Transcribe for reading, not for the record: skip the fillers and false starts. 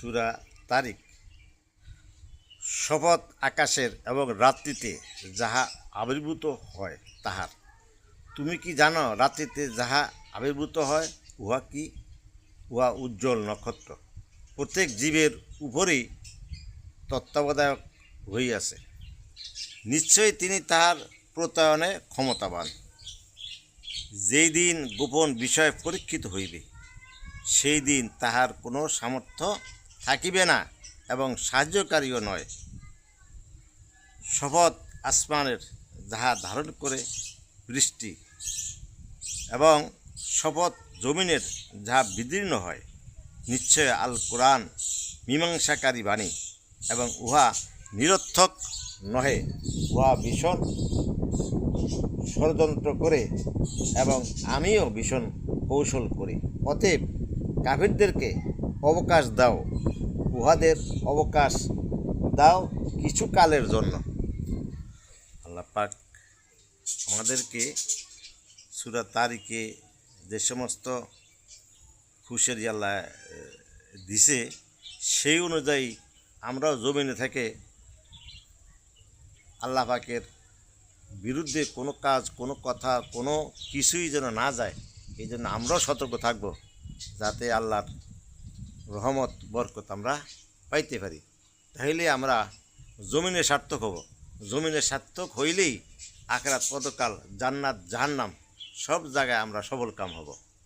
সূরা তারিক। শপথ আকাশের এবং রাত্রিতে যাহা আবির্ভূত হয় তাহার। তুমি কি জানো রাত্রিতে যাহা আবির্ভূত হয় উহা কি? উহা উজ্জ্বল নক্ষত্র। প্রত্যেক জীবের উপরেই তত্ত্বাবধায়ক হইয়াছে। নিশ্চয়ই তিনি তাহার প্রত্যয়নে ক্ষমতাবান। যেই দিন গোপন বিষয় পরীক্ষিত হইবে সেই দিন তাহার কোনো সামর্থ্য থাকিবে না এবং সাহায্যকারীও নয়। শপথ আসমানের যাহা ধারণ করে বৃষ্টি এবং শপথ জমিনের যাহা বিদীর্ণ হয়। নিশ্চয় আল কোরআন মীমাংসাকারী বাণী এবং উহা নিরর্থক নহে। উহা ভীষণ ষড়যন্ত্র করে এবং আমিও ভীষণ কৌশল করি। অতএব কাফিরদেরকে অবকাশ দাও, উহাদের অবকাশ দাও কিছু কালের জন্য। আল্লাহ পাক আমাদেরকে সূরা তারিকে যে সমস্ত হুঁশিয়ারি আল্লাহ দিছে সেই অনুযায়ী আমরাও জমিনে থেকে আল্লাহ পাকের বিরুদ্ধে কোনো কাজ, কোনো কথা, কোনো কিছুই যেন না যায়, এই জন্য আমরাও সতর্ক থাকব, যাতে আল্লাহর রহমত বরকত আমরা পাইতে পারি। তাহলে আমরা জমিনে সার্থক হব। জমিনে সার্থক হইলেই আখিরাত পরকাল, জান্নাত জাহান্নাম সব জায়গায় আমরা সফল কাম হব।